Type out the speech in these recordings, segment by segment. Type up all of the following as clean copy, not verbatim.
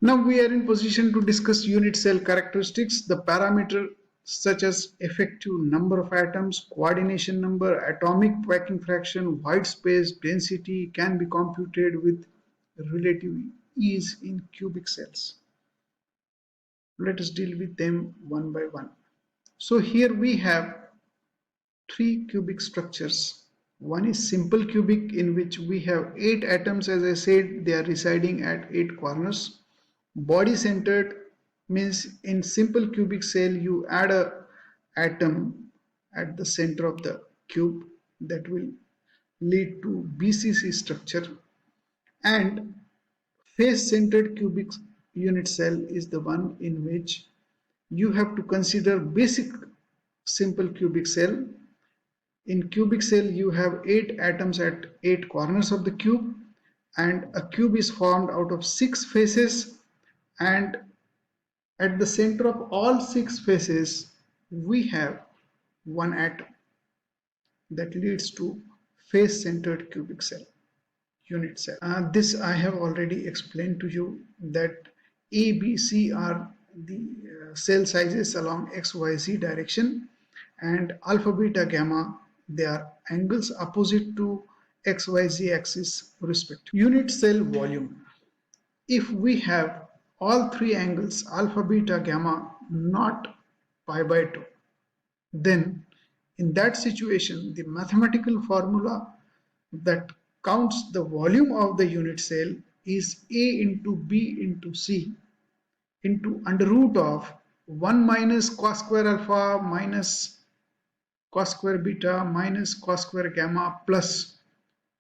Now we are in position to discuss unit cell characteristics. The parameter such as effective number of atoms, coordination number, atomic packing fraction, white space, density can be computed with relative ease in cubic cells. Let us deal with them one by one. So here we have three cubic structures. One is simple cubic, in which we have 8 atoms. As I said, they are residing at 8 corners. Body centered means in simple cubic cell you add a atom at the center of the cube, that will lead to BCC structure. And face centered cubic unit cell is the one in which you have to consider basic simple cubic cell. In cubic cell you have 8 atoms at 8 corners of the cube, and a cube is formed out of 6 faces, and at the center of all 6 faces we have one atom. That leads to face centered cubic cell unit cell. This I have already explained to you, that A, B, C are the cell sizes along XYZ direction, and alpha, beta, gamma, they are angles opposite to XYZ axis respectively. Unit cell volume. If we have all three angles alpha, beta, gamma not pi by 2, then in that situation the mathematical formula that counts the volume of the unit cell is A into B into C into under root of 1 minus cos square alpha minus cos square beta minus cos square gamma plus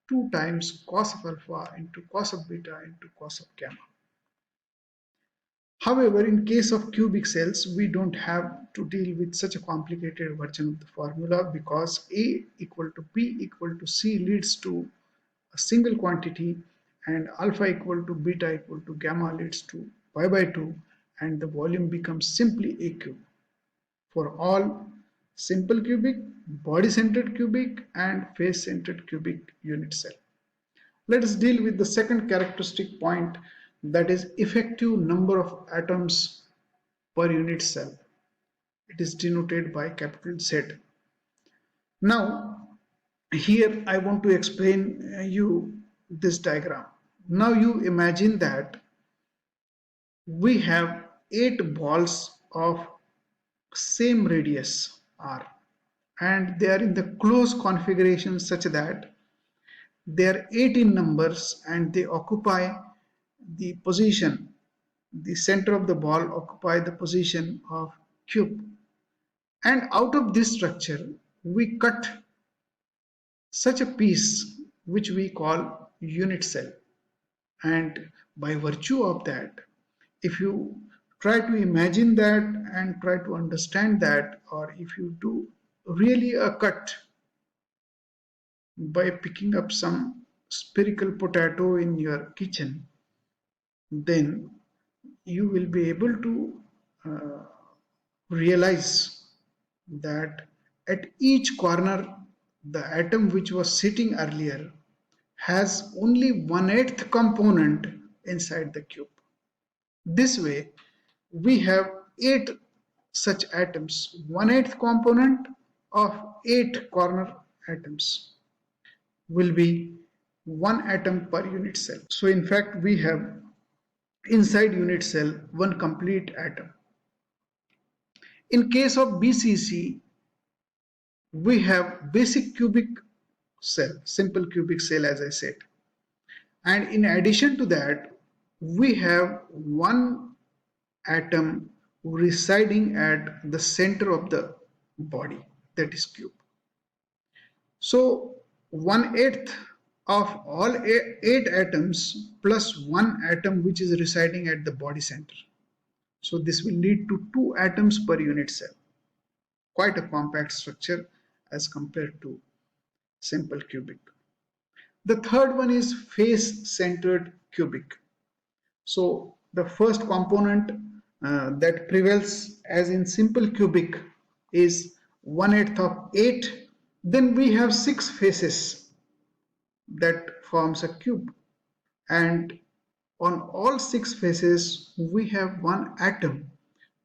2 times cos of alpha into cos of beta into cos of gamma. However, in case of cubic cells, we don't have to deal with such a complicated version of the formula, because A equal to B equal to C leads to a single quantity, and alpha equal to beta equal to gamma leads to pi by 2, and the volume becomes simply A cube for all simple cubic, body centered cubic, and face centered cubic unit cell. Let us deal with the second characteristic point, that is effective number of atoms per unit cell. It is denoted by capital Z. Now here I want to explain you this diagram. Now you imagine that we have 8 balls of same radius r, and they are in the close configuration such that they are 8 in numbers, and they occupy the position, the center of the ball occupy the position of cube, and out of this structure we cut such a piece which we call unit cell. And by virtue of that, if you try to imagine that and try to understand that, or if you do really a cut by picking up some spherical potato in your kitchen, then you will be able to uh, realize that at each corner the atom which was sitting earlier has only 1/8 component inside the cube. This way we have 8 such atoms, 1/8 component of 8 corner atoms will be 1 atom per unit cell. So in fact we have inside unit cell one complete atom. In case of BCC, we have basic cubic cell, simple cubic cell as I said, and in addition to that we have one atom residing at the center of the body, that is cube. So 1/8 of all 8 atoms plus one atom which is residing at the body center. So this will lead to 2 atoms per unit cell. Quite a compact structure as compared to simple cubic. The third one is face centered cubic. So the first component that prevails as in simple cubic is 1/8 of 8. Then we have 6 faces that forms a cube, and On all six faces, we have one atom.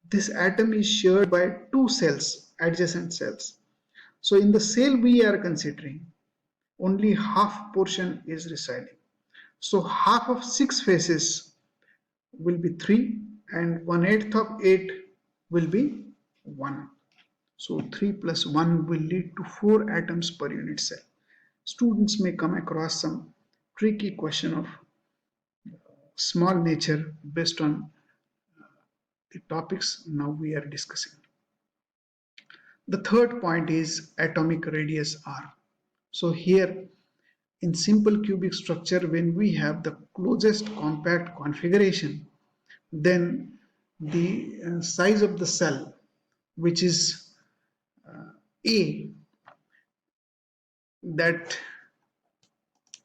This atom is shared by two cells, adjacent cells. So in the cell we are considering, only half portion is residing. So half of six faces will be 3 and 1/8 of 8 will be 1. So 3 plus 1 will lead to 4 atoms per unit cell. Students may come across some tricky question of small nature based on the topics now we are discussing. The third point is atomic radius r. So here in simple cubic structure, when we have the closest compact configuration, then the size of the cell, which is A, that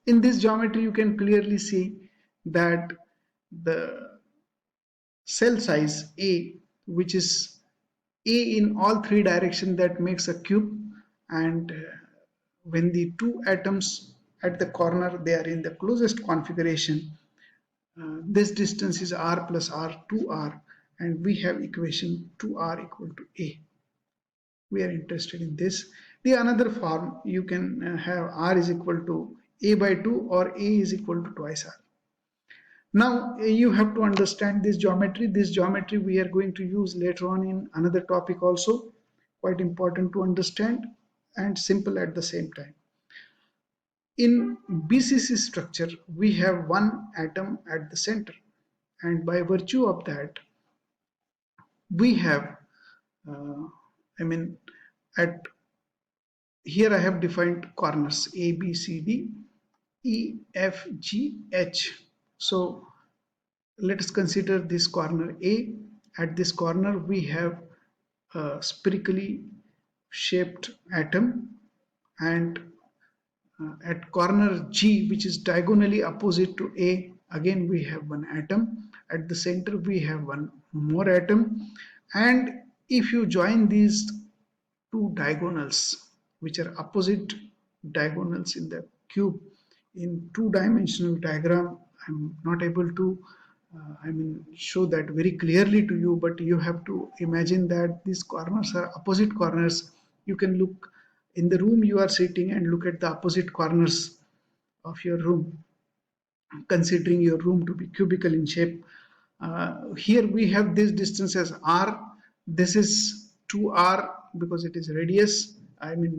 in this geometry you can clearly see that the cell size A, which is A in all three directions, that makes a cube, and when the two atoms at the corner they are in the closest configuration, this distance is r plus r 2r, and we have equation 2r equal to A. We are interested in this. The another form you can have r is equal to A by 2 or A is equal to twice r. Now you have to understand this geometry. This geometry we are going to use later on in another topic also. Quite important to understand and simple at the same time. In BCC structure, we have one atom at the center, and by virtue of that, we have, uh, I mean, at here I have defined corners A, B, C, D, E, F, G, H. So let us consider this corner A. At this corner, we have a spherically shaped atom, and at corner G, which is diagonally opposite to A, again we have one atom. At the center, we have one more atom. And if you join these two diagonals, which are opposite diagonals in the cube, in two-dimensional diagram, I'm not able to show that very clearly to you, but you have to imagine that these corners are opposite corners. You can look in the room you are sitting and look at the opposite corners of your room, considering your room to be cubical in shape. Here we have this distance as r. This is 2r because it is radius,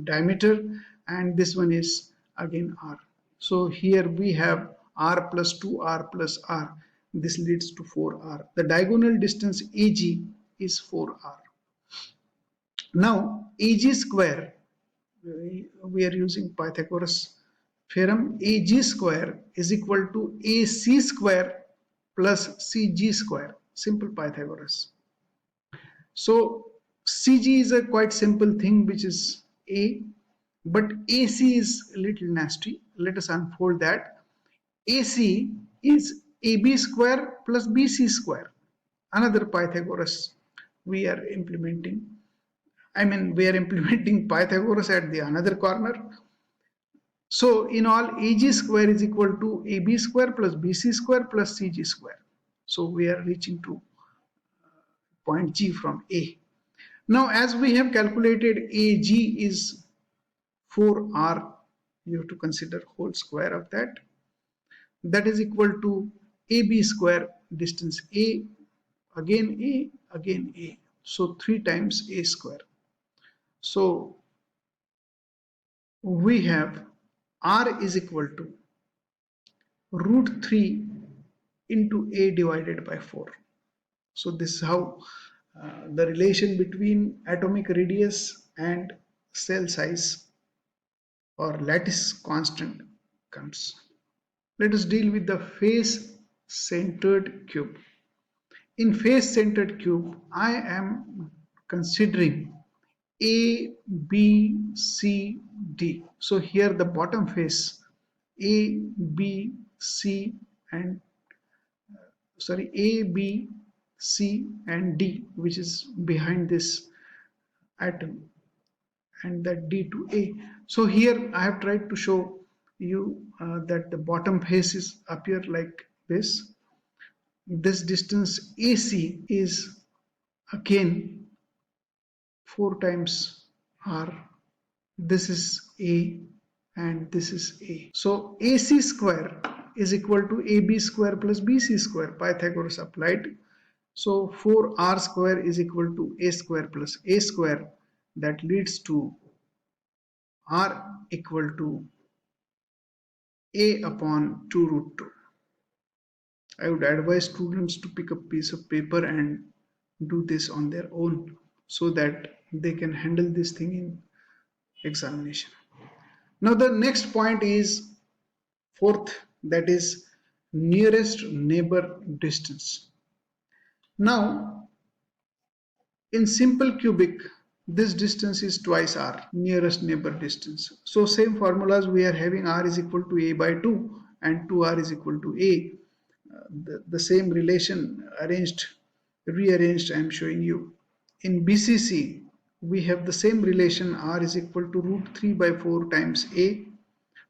diameter, and this one is again r. So here we have r plus 2r plus r. This leads to 4r. The diagonal distance AG is 4r. Now AG square, we are using Pythagoras theorem. AG square is equal to AC square plus CG square. Simple Pythagoras. So CG is a quite simple thing, which is A, but AC is a little nasty. Let us unfold that. AC is AB square plus BC square. Another Pythagoras we are implementing. We are implementing Pythagoras at the another corner. So in all, AG square is equal to AB square plus BC square plus CG square. So we are reaching to point G from A. Now as we have calculated AG is 4R, you have to consider whole square of that. That is equal to AB square, distance A, again A, again A. So 3 times A square. So we have R is equal to root 3 into A divided by 4. So this is how the relation between atomic radius and cell size or lattice constant comes. Let us deal with the face-centered cube. In face-centered cube, I am considering A, B, C, D. So here the bottom face A, B, C and A, B, C and D, which is behind this atom, and that D to A. So here I have tried to show you that the bottom faces appear like this. this distance AC is again 4 times R. This is A and this is A. So AC square is equal to AB square plus BC square. Pythagoras applied. So 4R square is equal to A square plus A square. That leads to R equal to A upon 2 root 2. I would advise students to pick up a piece of paper and do this on their own so that they can handle this thing in examination. Now the next point is fourth, that is nearest neighbor distance. Now in simple cubic, this distance is twice r, nearest neighbor distance. So same formulas we are having, r is equal to a by 2 and 2r is equal to a. The same relation rearranged I am showing you. In BCC, we have the same relation, r is equal to root 3 by 4 times a,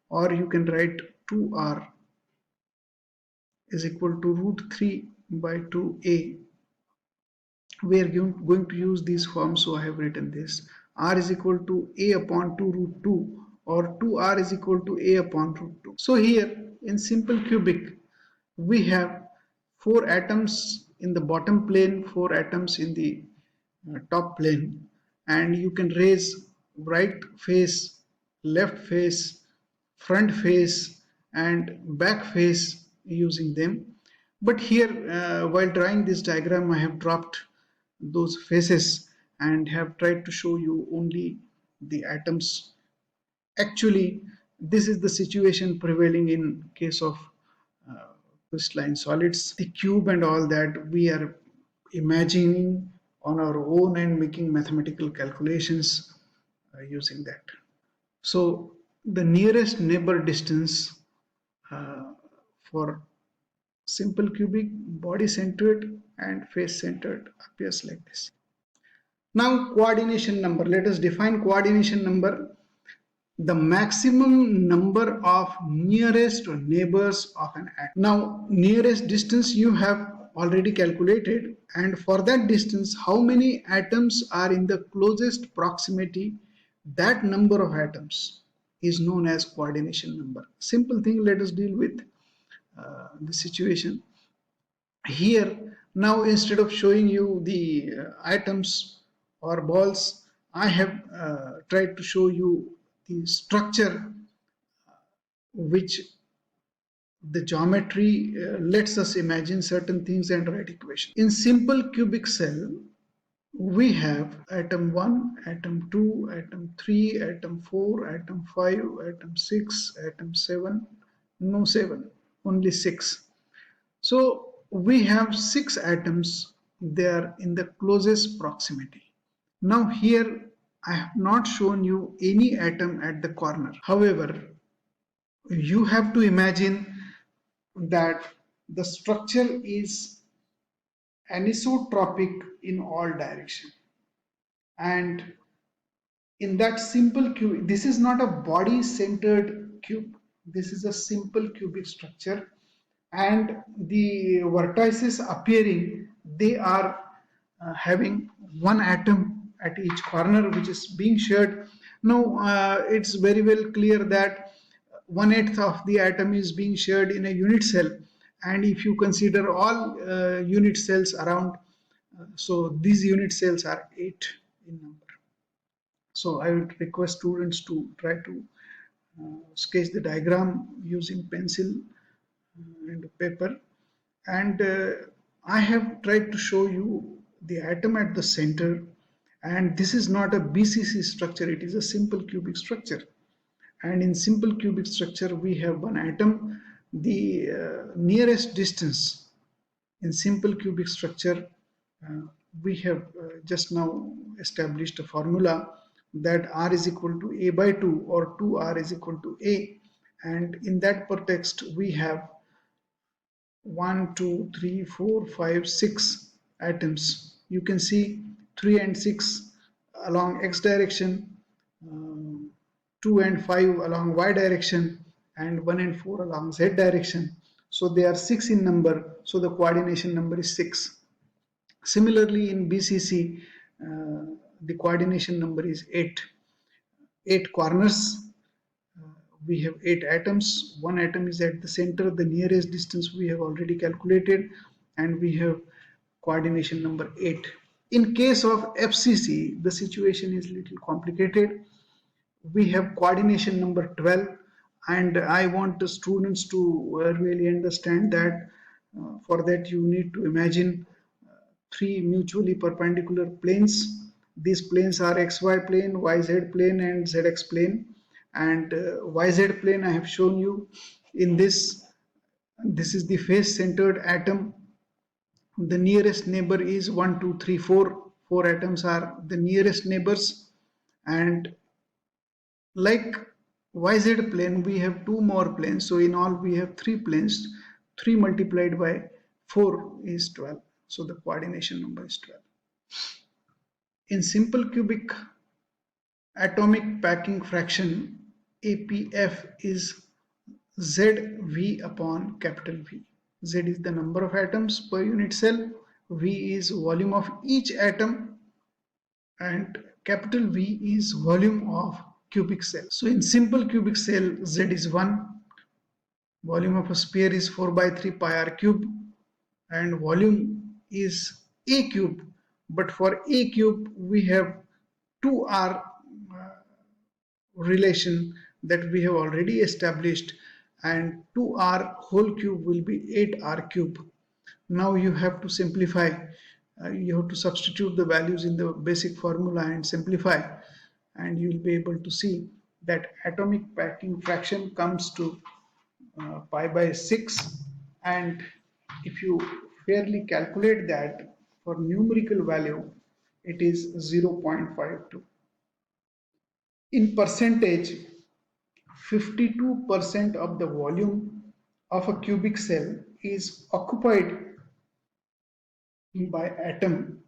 or you can write 2r is equal to root 3 by 2a. We are going to use these forms, so I have written this. R is equal to a upon 2 root 2 or 2r is equal to a upon root 2. So here in simple cubic, we have 4 atoms in the bottom plane, 4 atoms in the top plane, and you can raise right face, left face, front face and back face using them. But here while drawing this diagram, I have dropped those faces and have tried to show you only the atoms. Actually, this is the situation prevailing in case of crystalline solids. The cube and all that we are imagining on our own and making mathematical calculations using that. So the nearest neighbor distance for simple cubic, body centered and face centered appears like this. Now coordination number. Let us define coordination number. The maximum number of nearest neighbors of an atom. Now nearest distance you have already calculated, and for that distance how many atoms are in the closest proximity, that number of atoms is known as coordination number. Simple thing, let us deal with the situation here. Now instead of showing you the atoms or balls, I have tried to show you the structure which the geometry lets us imagine certain things and write equations. In simple cubic cell, we have atom 1, atom 2, atom 3, atom 4, atom 5, atom 6, atom 7, no 7, only 6. So we have 6 atoms there in the closest proximity. Now here I have not shown you any atom at the corner. However, you have to imagine that the structure is anisotropic in all directions. And in that simple cube, this is not a body centered cube, this is a simple cubic structure, and the vertices appearing, they are having one atom at each corner which is being shared. Now it's very well clear that 1/8 of the atom is being shared in a unit cell, and if you consider all unit cells around, so these unit cells are 8 in number. So I would request students to try to sketch the diagram using pencil and paper, and I have tried to show you the atom at the center, and this is not a BCC structure, it is a simple cubic structure. And in simple cubic structure we have one atom. The nearest distance in simple cubic structure, we have just now established a formula that r is equal to a by 2 or 2r is equal to a, and in that context we have 1, 2, 3, 4, 5, 6 atoms. You can see 3 and 6 along x direction, 2 and 5 along y direction, and 1 and 4 along z direction. So they are 6 in number, so the coordination number is 6. Similarly, in BCC, the coordination number is 8. 8 corners, we have 8 atoms. One atom is at the center, the nearest distance we have already calculated, and we have coordination number 8. In case of FCC, the situation is little complicated. We have coordination number 12, and I want the students to really understand that for that you need to imagine three mutually perpendicular planes. These planes are xy plane, yz plane, and zx plane. And yz plane I have shown you in this. This is the face-centered atom. The nearest neighbor is 1, 2, 3, 4. 4 atoms are the nearest neighbors. And like YZ plane, we have two more planes. So in all, we have three planes. 3 multiplied by 4 is 12. So the coordination number is 12. In simple cubic atomic packing fraction, APF is ZV upon capital V. Z is the number of atoms per unit cell. V is volume of each atom, and capital V is volume of cubic cell. So in simple cubic cell, Z is 1, volume of a sphere is 4 by 3 pi r cube, and volume is a cube. But for a cube, we have 2r relation that we have already established, and 2r whole cube will be 8r cube. Now you have to simplify. You have to substitute the values in the basic formula and simplify, and you will be able to see that atomic packing fraction comes to pi by 6, and if you fairly calculate that for numerical value, it is 0.52. In percentage, 52% of the volume of a cubic cell is occupied by atom,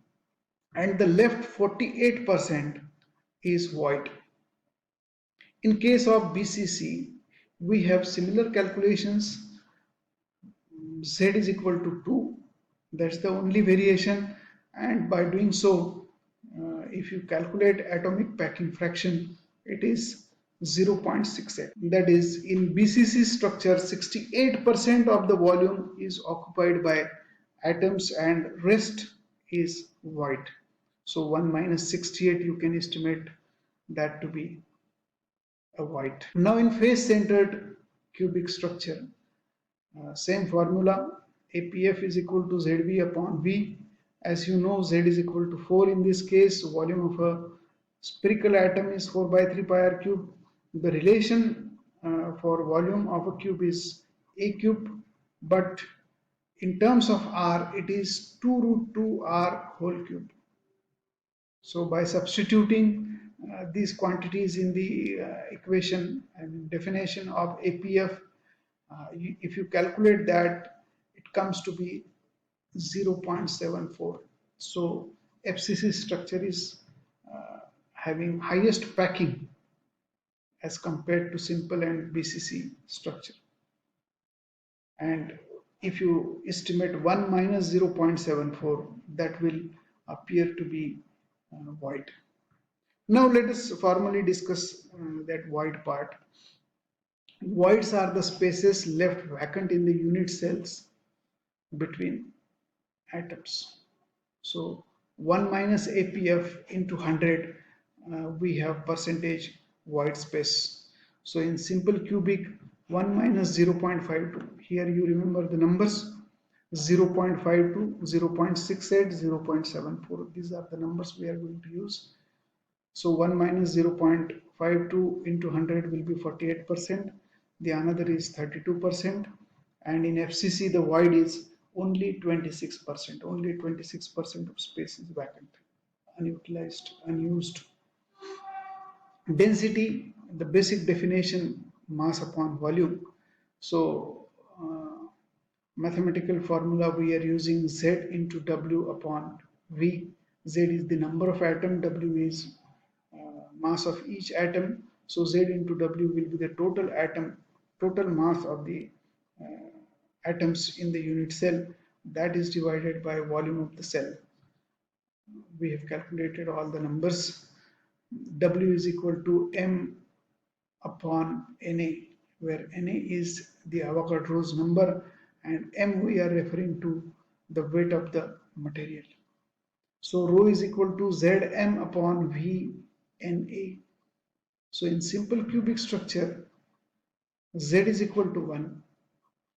and the left 48% is void. In case of BCC, we have similar calculations. Z is equal to 2. That's the only variation, and by doing so, if you calculate atomic packing fraction, it is 0.68. That is, in BCC structure, 68% of the volume is occupied by atoms and rest is void. So 1 minus 68, you can estimate that to be a void. Now in face-centered cubic structure, same formula, APF is equal to ZV upon V. As you know, Z is equal to 4 in this case. Volume of a spherical atom is 4 by 3 pi r cube. The relation for volume of a cube is a cube, but in terms of r, it is 2 root 2 r whole cube. So by substituting these quantities in the equation and definition of APF, if you calculate that, it comes to be 0.74. So FCC structure is having highest packing as compared to simple and BCC structure. And if you estimate 1 minus 0.74, that will appear to be void. Now let us formally discuss that void part. Voids are the spaces left vacant in the unit cells between atoms. So 1 minus APF into 100, we have percentage void space. So in simple cubic, 1 minus 0.52, here you remember the numbers, 0.52, 0.68, 0.74. These are the numbers we are going to use. So 1 minus 0.52 into 100 will be 48%. The another is 32%. And in FCC, the void is only 26%. Only 26% of space is vacant, unutilized, unused. Density, the basic definition, mass upon volume. So mathematical formula, we are using Z into W upon V. Z is the number of atom, W is mass of each atom. So Z into W will be the total atom, total mass of the atoms in the unit cell, that is divided by volume of the cell. We have calculated all the numbers. W is equal to M upon Na, where Na is the Avogadro's number and M we are referring to the weight of the material. So rho is equal to Zm upon Vna. So in simple cubic structure, Z is equal to 1.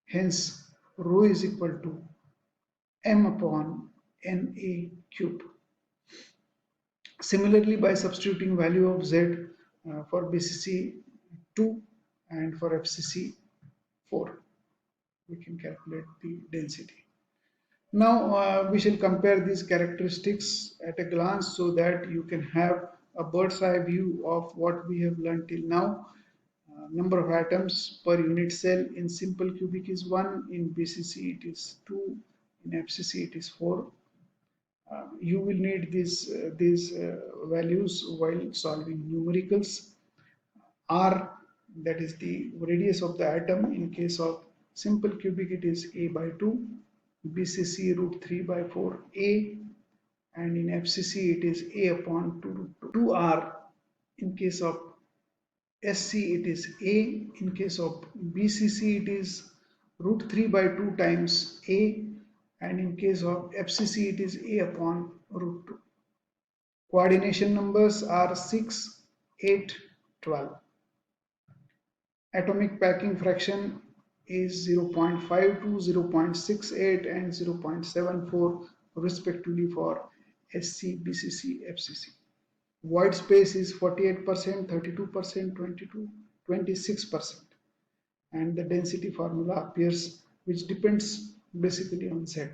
Hence, rho is equal to M upon Na cube. Similarly, by substituting value of Z for BCC 2 and for FCC 4, we can calculate the density. Now we shall compare these characteristics at a glance so that you can have a bird's eye view of what we have learned till now. Number of atoms per unit cell in simple cubic is 1, in BCC it is 2, in FCC it is 4. You will need these values while solving numericals. R, that is the radius of the atom. In case of simple cubic it is a by 2, BCC root 3 by 4 a, and in FCC it is a upon 2 root 2 r. In case of SC it is a, in case of BCC it is root 3 by 2 times a, and in case of FCC it is a upon root 2. Coordination numbers are 6, 8, 12. Atomic packing fraction is 0.52, 0.68 and 0.74 respectively for SC, BCC, FCC. Void space is 48%, 32%, 22, 26%. And the density formula appears, which depends basically on Z.